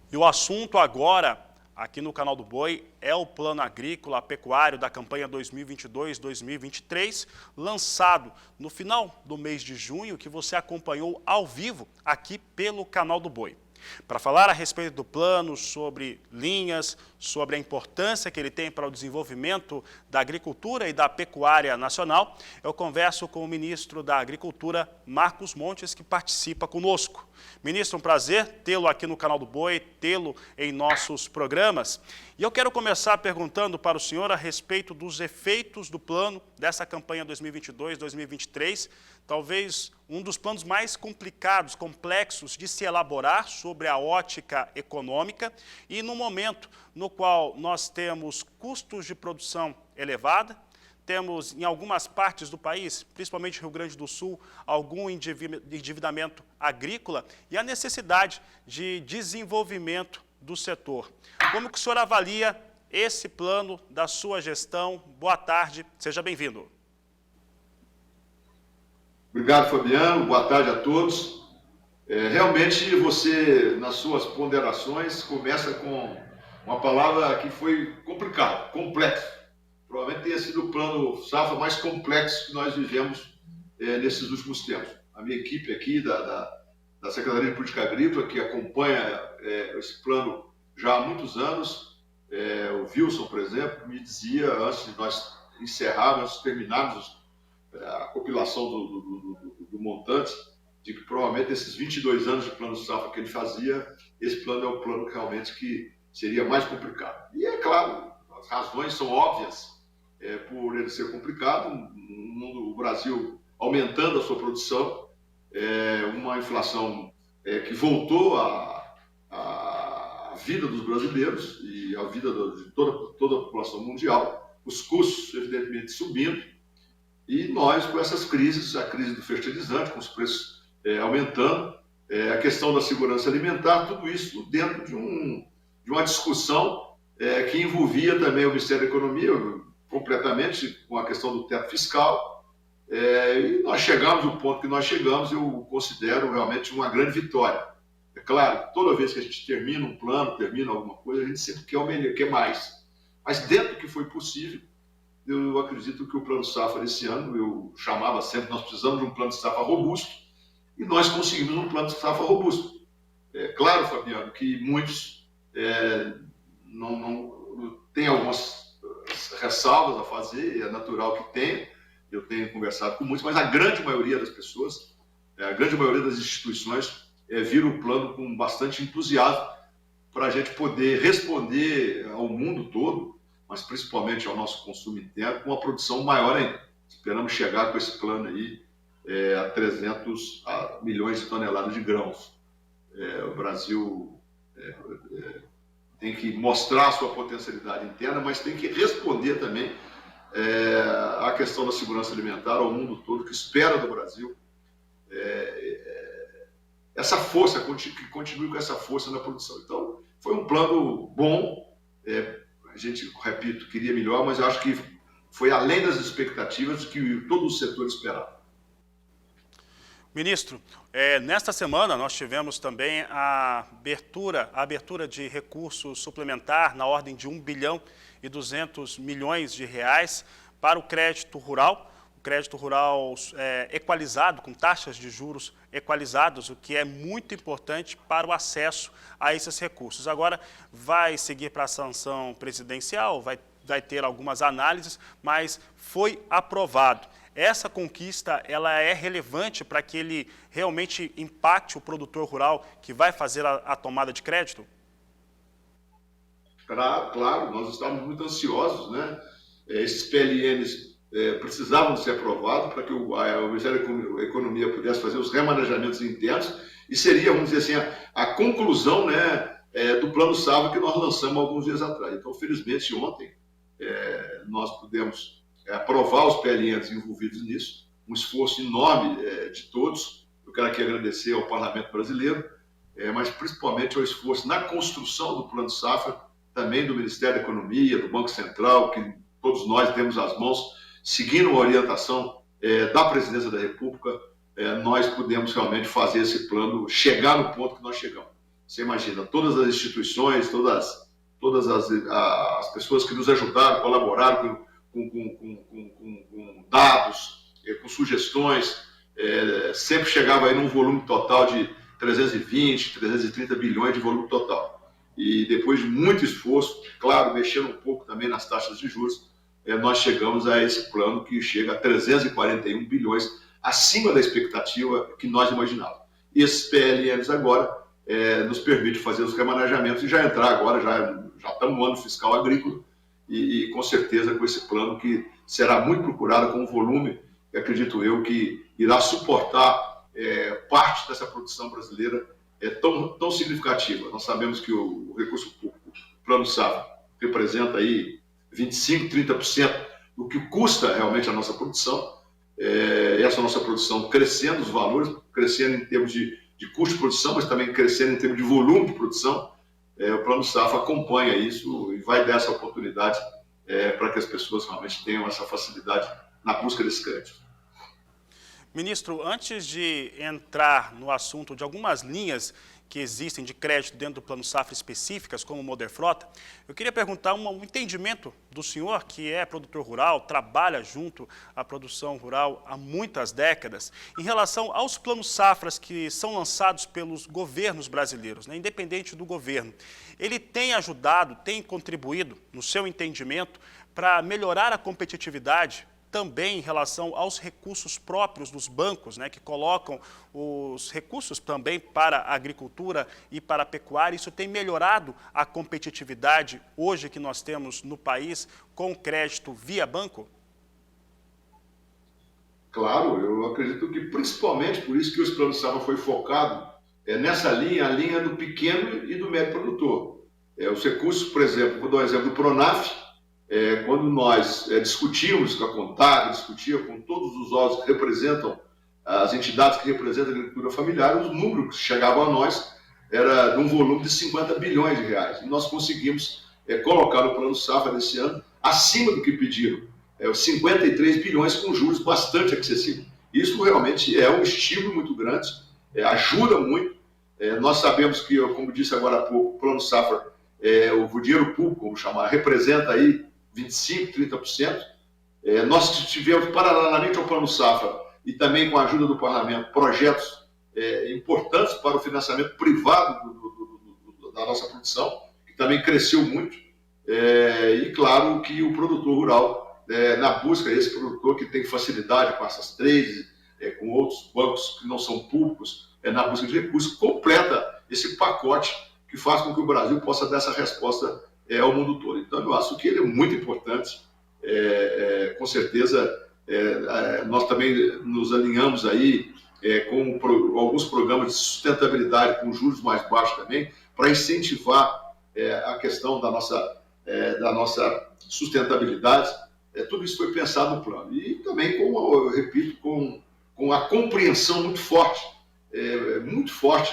E o assunto agora, aqui no Canal do Boi, é o Plano Agrícola Pecuário da campanha 2022-2023, lançado no final do mês de junho, que você acompanhou ao vivo aqui pelo Canal do Boi. Para falar a respeito do plano, sobre linhas, sobre a importância que ele tem para o desenvolvimento da agricultura e da pecuária nacional, eu converso com o ministro da Agricultura, Marcos Montes, que participa conosco. Ministro, um prazer tê-lo aqui no Canal do Boi, tê-lo em nossos programas. E eu quero começar perguntando para o senhor a respeito dos efeitos do plano dessa campanha 2022-2023, talvez um dos planos mais complicados, complexos de se elaborar sobre a ótica econômica e no momento no qual nós temos custos de produção elevada, temos em algumas partes do país, principalmente Rio Grande do Sul, algum endividamento agrícola e a necessidade de desenvolvimento do setor. Como que o senhor avalia esse plano da sua gestão? Boa tarde, seja bem-vindo. Obrigado, Fabiano. Boa tarde a todos. Realmente, você, nas suas ponderações, começa com uma palavra que foi complicado, complexo. Provavelmente tenha sido o plano safra mais complexo que nós vivemos nesses últimos tempos. A minha equipe aqui da Secretaria de Política Agrícola, que acompanha esse plano já há muitos anos, o Wilson, por exemplo, me dizia, antes de nós encerrarmos, terminarmos a compilação do montante, de que provavelmente esses 22 anos de plano safra que ele fazia, esse plano é o plano que realmente que seria mais complicado. E é claro, as razões são óbvias por ele ser complicado, o Brasil aumentando a sua produção, uma inflação que voltou a vida dos brasileiros e a vida de toda a população mundial, os custos evidentemente subindo, e nós com essas crises, a crise do fertilizante, com os preços aumentando, a questão da segurança alimentar, tudo isso dentro de uma discussão que envolvia também o Ministério da Economia, completamente com a questão do teto fiscal, e nós chegamos ao ponto que nós chegamos, eu considero realmente uma grande vitória. É claro, toda vez que a gente termina um plano, termina alguma coisa, a gente sempre quer o melhor, quer mais. Mas dentro do que foi possível, eu acredito que o plano safra esse ano, eu chamava sempre, nós precisamos de um plano de safra robusto, e nós conseguimos um plano de safra robusto. É claro, Fabiano, que muitos não têm algumas ressalvas a fazer, é natural que tenha, eu tenho conversado com muitos, mas a grande maioria das pessoas, a grande maioria das instituições, viram o plano com bastante entusiasmo para a gente poder responder ao mundo todo, mas principalmente ao nosso consumo interno, com uma produção maior ainda. Esperamos chegar com esse plano aí a 300 milhões de toneladas de grãos. O Brasil tem que mostrar a sua potencialidade interna, mas tem que responder também à questão da segurança alimentar ao mundo todo, que espera do Brasil essa força, que continue com essa força na produção. Então, foi um plano bom, a gente, repito, queria melhor, mas eu acho que foi além das expectativas que todo o setor esperava. Ministro, nesta semana nós tivemos também a abertura de recursos suplementar na ordem de 1 bilhão e 200 milhões de reais para o crédito rural equalizado, com taxas de juros equalizados, o que é muito importante para o acesso a esses recursos. Agora vai seguir para a sanção presidencial, vai ter algumas análises, mas foi aprovado. Essa conquista, ela é relevante para que ele realmente impacte o produtor rural que vai fazer a tomada de crédito? Claro, nós estávamos muito ansiosos, né? Esses PLNs precisavam ser aprovados para que o Ministério da Economia pudesse fazer os remanejamentos internos e seria, vamos dizer assim, a conclusão, né, do plano safra que nós lançamos alguns dias atrás. Então, felizmente, ontem nós pudemos aprovar os PLNs envolvidos nisso, um esforço enorme de todos. Eu quero aqui agradecer ao Parlamento Brasileiro, mas principalmente ao esforço na construção do plano safra, também do Ministério da Economia, do Banco Central, que todos nós temos as mãos, seguindo a orientação da Presidência da República, nós pudemos realmente fazer esse plano chegar no ponto que nós chegamos. Você imagina, todas as instituições, todas as pessoas que nos ajudaram, colaboraram com dados, com sugestões, sempre chegava aí num volume total de 320, 330 bilhões de volume total. E depois de muito esforço, claro, mexendo um pouco também nas taxas de juros, nós chegamos a esse plano que chega a 341 bilhões, acima da expectativa que nós imaginávamos. E esses PLNs agora nos permite fazer os remanejamentos e já entrar agora, já estamos no ano fiscal agrícola, e com certeza com esse plano que será muito procurado, com um volume, que acredito eu, que irá suportar parte dessa produção brasileira tão significativa. Nós sabemos que o recurso público, o Plano Safra, representa aí 25%, 30% do que custa realmente a nossa produção. Essa nossa produção crescendo, os valores crescendo em termos de custo de produção, mas também crescendo em termos de volume de produção. O Plano Safra acompanha isso e vai dar essa oportunidade para que as pessoas realmente tenham essa facilidade na busca desse crédito. Ministro, antes de entrar no assunto de algumas linhas que existem de crédito dentro do Plano Safra específicas, como o Moderfrota, eu queria perguntar um entendimento do senhor, que é produtor rural, trabalha junto à produção rural há muitas décadas, em relação aos planos safras que são lançados pelos governos brasileiros, né, independente do governo. Ele tem ajudado, tem contribuído, no seu entendimento, para melhorar a competitividade também em relação aos recursos próprios dos bancos, né, que colocam os recursos também para a agricultura e para a pecuária. Isso tem melhorado a competitividade hoje que nós temos no país com crédito via banco? Claro, eu acredito que principalmente por isso que o Plano Safra foi focado nessa linha, a linha do pequeno e do médio produtor. Os recursos, por exemplo, vou dar um exemplo do Pronaf. Quando nós discutimos com a CONTAG, discutia com todos os órgãos que representam, as entidades que representam a agricultura familiar, os números que chegavam a nós era de um volume de 50 bilhões de reais. E nós conseguimos colocar no Plano Safra desse ano acima do que pediram, 53 bilhões com juros bastante acessíveis. Isso realmente é um estímulo muito grande, ajuda muito. Nós sabemos que, como disse agora há pouco, o Plano Safra, o dinheiro público, como chamar, representa aí 25%, 30%. Nós tivemos, paralelamente ao Plano Safra, e também com a ajuda do Parlamento, projetos importantes para o financiamento privado da nossa produção, que também cresceu muito. E claro que o produtor rural, na busca, esse produtor que tem facilidade com essas trades, com outros bancos que não são públicos, na busca de recursos, completa esse pacote que faz com que o Brasil possa dar essa resposta ao mundo todo. Então, eu acho que ele é muito importante. Com certeza, nós também nos alinhamos aí com alguns programas de sustentabilidade com juros mais baixos também, para incentivar a questão da nossa sustentabilidade. Tudo isso foi pensado no plano. E também, eu repito, com a compreensão muito forte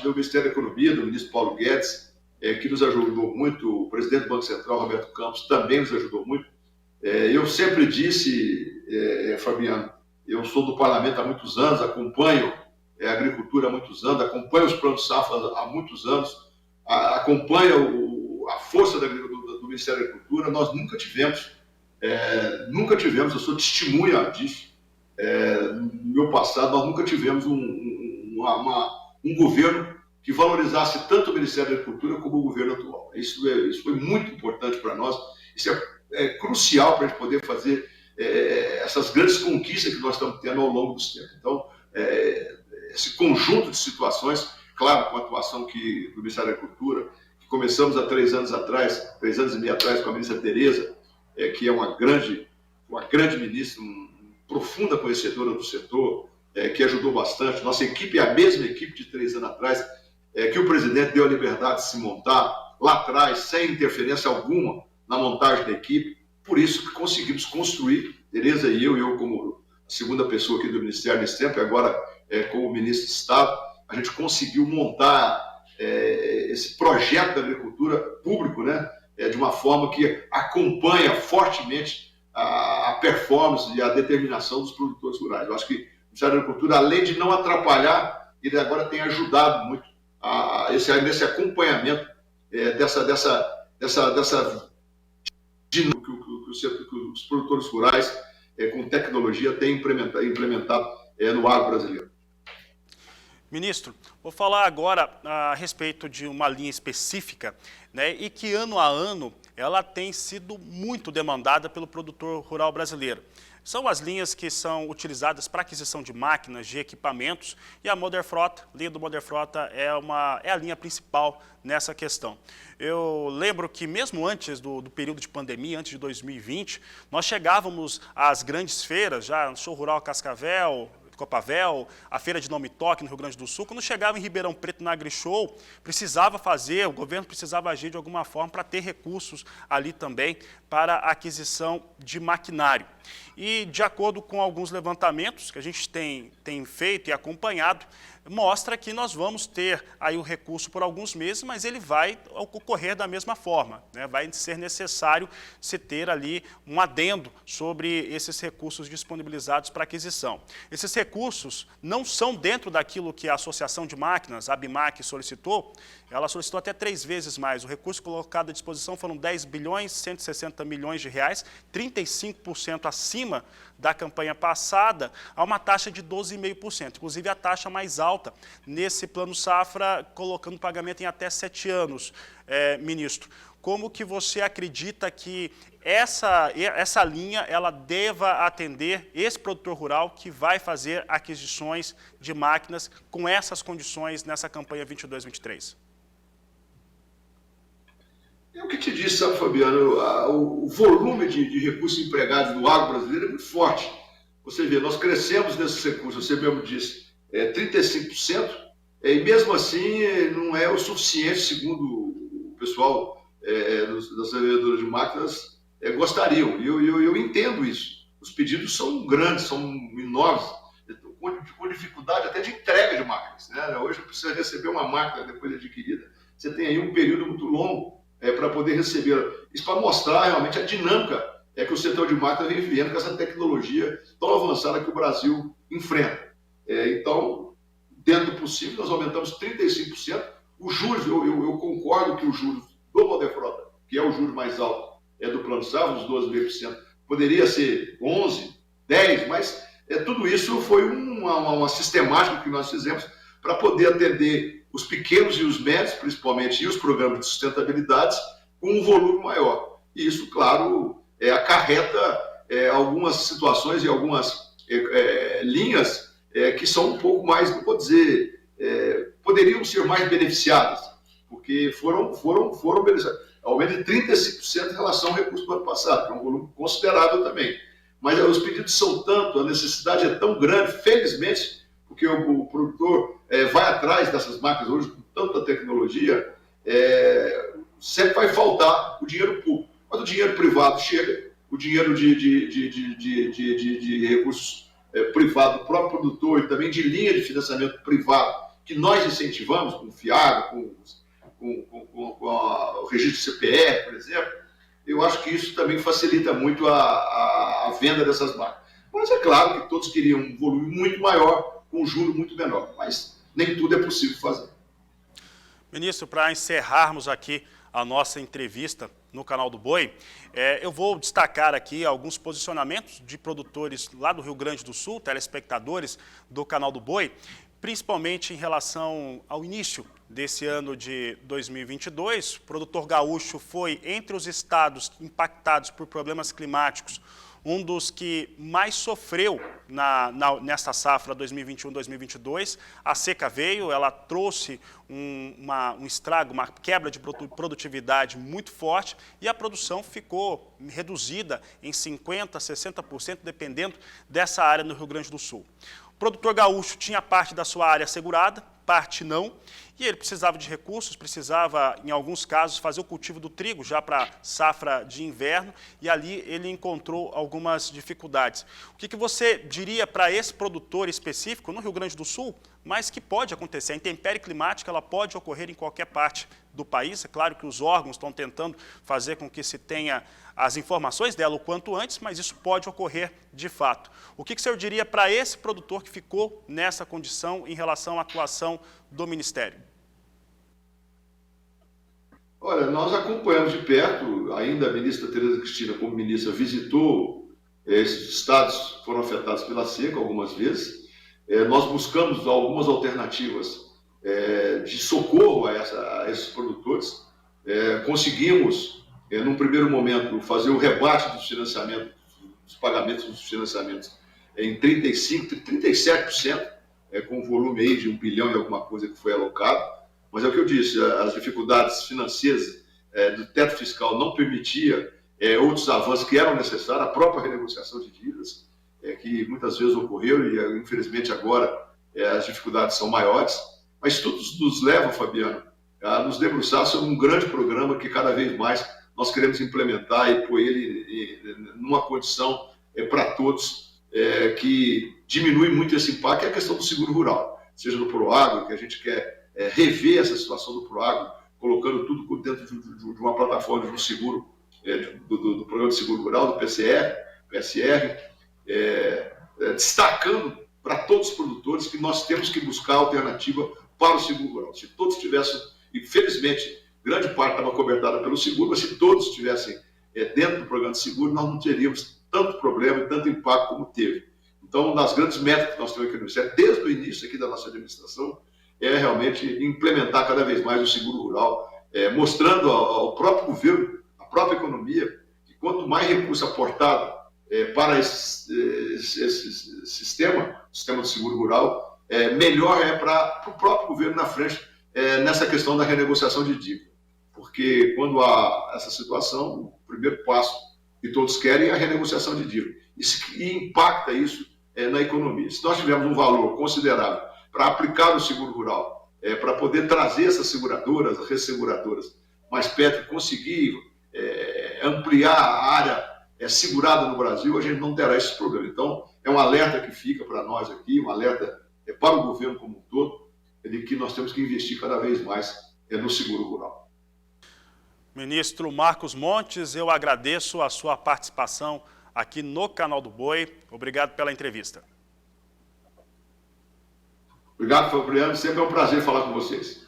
do Ministério da Economia, do ministro Paulo Guedes, que nos ajudou muito, o presidente do Banco Central, Roberto Campos, também nos ajudou muito. Eu sempre disse, Fabiano, eu sou do parlamento há muitos anos, acompanho a agricultura há muitos anos, acompanho os planos safra há muitos anos, acompanho a força do Ministério da Agricultura. Nós nunca tivemos, eu sou testemunha disso, no meu passado, nós nunca tivemos um governo que valorizasse tanto o Ministério da Agricultura como o governo atual. Isso foi muito importante para nós, isso é crucial para a gente poder fazer essas grandes conquistas que nós estamos tendo ao longo dos tempos. Então, esse conjunto de situações, claro, com a atuação do Ministério da Agricultura, que começamos há 3 anos e meio atrás, com a ministra Tereza, que é uma grande ministra, profunda conhecedora do setor, que ajudou bastante. Nossa equipe é a mesma equipe de 3 anos atrás, que o presidente deu a liberdade de se montar lá atrás, sem interferência alguma na montagem da equipe. Por isso que conseguimos construir, Tereza e eu como segunda pessoa aqui do Ministério nesse tempo, e agora como ministro de Estado, a gente conseguiu montar esse projeto da agricultura público, né, de uma forma que acompanha fortemente a performance e a determinação dos produtores rurais. Eu acho que o Ministério da Agricultura, além de não atrapalhar, ele agora tem ajudado muito nesse acompanhamento dessa dinâmica que os produtores rurais, com tecnologia, têm implementado no agro brasileiro. Ministro, vou falar agora a respeito de uma linha específica, né, e que ano a ano ela tem sido muito demandada pelo produtor rural brasileiro. São as linhas que são utilizadas para aquisição de máquinas, de equipamentos, e a Moderfrota, a linha do Moderfrota é a linha principal nessa questão. Eu lembro que mesmo antes do período de pandemia, antes de 2020, nós chegávamos às grandes feiras, já no Show Rural Cascavel, Copavel, a Feira de Nome Toque no Rio Grande do Sul. Quando chegava em Ribeirão Preto na AgriShow, o governo precisava agir de alguma forma para ter recursos ali também para a aquisição de maquinário. E de acordo com alguns levantamentos que a gente tem feito e acompanhado, mostra que nós vamos ter aí o recurso por alguns meses, mas ele vai ocorrer da mesma forma, né? Vai ser necessário se ter ali um adendo sobre esses recursos disponibilizados para aquisição. Esses recursos não são dentro daquilo que a Associação de Máquinas, a ABMAC, solicitou. Ela solicitou até 3 vezes mais. O recurso colocado à disposição foram 10 bilhões, 160 milhões de reais, 35% acima da campanha passada, a uma taxa de 12,5%. Inclusive a taxa mais alta nesse plano safra, colocando o pagamento em até 7 anos. Ministro, como que você acredita que essa linha ela deva atender esse produtor rural que vai fazer aquisições de máquinas com essas condições nessa campanha 22-23? Eu que te disse, sabe, Fabiano, o volume de recursos empregados no agro brasileiro é muito forte. Você vê, nós crescemos nesses recursos, você mesmo disse, 35%, e mesmo assim não é o suficiente, segundo o pessoal das vendedoras de máquinas gostariam. E eu entendo isso. Os pedidos são grandes, são enormes, com dificuldade até de entrega de máquinas, né? Hoje, para você receber uma máquina depois de adquirida, você tem aí um período muito longo para poder recebê-la. Isso para mostrar realmente a dinâmica que o setor de máquinas vem vivendo com essa tecnologia tão avançada que o Brasil enfrenta. Então, dentro do possível, nós aumentamos 35%. Os juros, eu concordo que o juros do Moderfrota, que é o juro mais alto do Plano Safra, dos 12,5%, poderia ser 11%, 10%, mas tudo isso foi uma sistemática que nós fizemos para poder atender os pequenos e os médios, principalmente, e os programas de sustentabilidade, com um volume maior. E isso, claro, acarreta algumas situações e algumas linhas que são um pouco mais, não vou dizer, poderiam ser mais beneficiadas, porque foram beneficiadas. Aumento de 35% em relação ao recurso do ano passado, que é um volume considerável também. Mas os pedidos são tanto, a necessidade é tão grande, felizmente, porque o produtor vai atrás dessas máquinas hoje com tanta tecnologia, sempre vai faltar o dinheiro público. Mas o dinheiro privado chega, o dinheiro de recursos privados do próprio produtor e também de linha de financiamento privado, que nós incentivamos, com o FIAG, com o registro CPR, por exemplo, eu acho que isso também facilita muito a venda dessas máquinas. Mas é claro que todos queriam um volume muito maior, com um juro muito menor, mas nem tudo é possível fazer. Ministro, para encerrarmos aqui a nossa entrevista no Canal do Boi, eu vou destacar aqui alguns posicionamentos de produtores lá do Rio Grande do Sul, telespectadores do Canal do Boi, principalmente em relação ao início desse ano de 2022. O produtor gaúcho foi, entre os estados impactados por problemas climáticos, um dos que mais sofreu nesta safra 2021-2022. A seca veio, ela trouxe um estrago, uma quebra de produtividade muito forte e a produção ficou reduzida em 50%, 60%, dependendo dessa área no Rio Grande do Sul. O produtor gaúcho tinha parte da sua área assegurada, parte não, e ele precisava de recursos, precisava, em alguns casos, fazer o cultivo do trigo já para safra de inverno, e ali ele encontrou algumas dificuldades. O que você diria para esse produtor específico, no Rio Grande do Sul, mas que pode acontecer. A intempérie climática ela pode ocorrer em qualquer parte do país. É claro que os órgãos estão tentando fazer com que se tenha as informações dela o quanto antes, mas isso pode ocorrer de fato. O que o senhor diria para esse produtor que ficou nessa condição em relação à atuação do Ministério? Olha, nós acompanhamos de perto, ainda a ministra Tereza Cristina, como ministra, visitou esses estados que foram afetados pela seca algumas vezes. Nós buscamos algumas alternativas de socorro a esses produtores. Conseguimos, num primeiro momento, fazer o rebate dos financiamentos, dos pagamentos dos financiamentos em 35%, 37%, com um volume aí de 1 bilhão e alguma coisa que foi alocado. Mas é o que eu disse, as dificuldades financeiras do teto fiscal não permitia outros avanços que eram necessários, a própria renegociação de dívidas, que muitas vezes ocorreu e, infelizmente, agora as dificuldades são maiores. Mas tudo nos leva, Fabiano, a nos debruçar sobre um grande programa que cada vez mais nós queremos implementar e pôr ele numa condição para todos, que diminui muito esse impacto, que é a questão do seguro rural, seja no Proagro, que a gente quer rever essa situação do Proagro, colocando tudo dentro de uma plataforma de um seguro, do programa de seguro rural, do PSR, destacando para todos os produtores que nós temos que buscar alternativa para o seguro rural. Se todos tivessem, infelizmente, grande parte estava cobertada pelo seguro, mas se todos estivessem dentro do programa de seguro, nós não teríamos tanto problema e tanto impacto como teve. Então, uma das grandes metas que nós temos aqui no Ministério, desde o início aqui da nossa administração, é realmente implementar cada vez mais o seguro rural, mostrando ao próprio governo, à própria economia, que quanto mais recurso aportado para esse sistema do seguro rural, melhor é para o próprio governo na frente nessa questão da renegociação de dívida. Porque quando há essa situação, o primeiro passo que todos querem é a renegociação de dívida. E impacta isso na economia. Se nós tivermos um valor considerável para aplicar no seguro rural, para poder trazer essas seguradoras, resseguradoras, mais perto e conseguir ampliar a área segurada no Brasil, a gente não terá esse problema. Então, é um alerta que fica para nós aqui, um alerta para o governo como um todo, de que nós temos que investir cada vez mais no seguro rural. Ministro Marcos Montes, eu agradeço a sua participação aqui no Canal do Boi. Obrigado pela entrevista. Obrigado, Fabiano. Sempre é um prazer falar com vocês.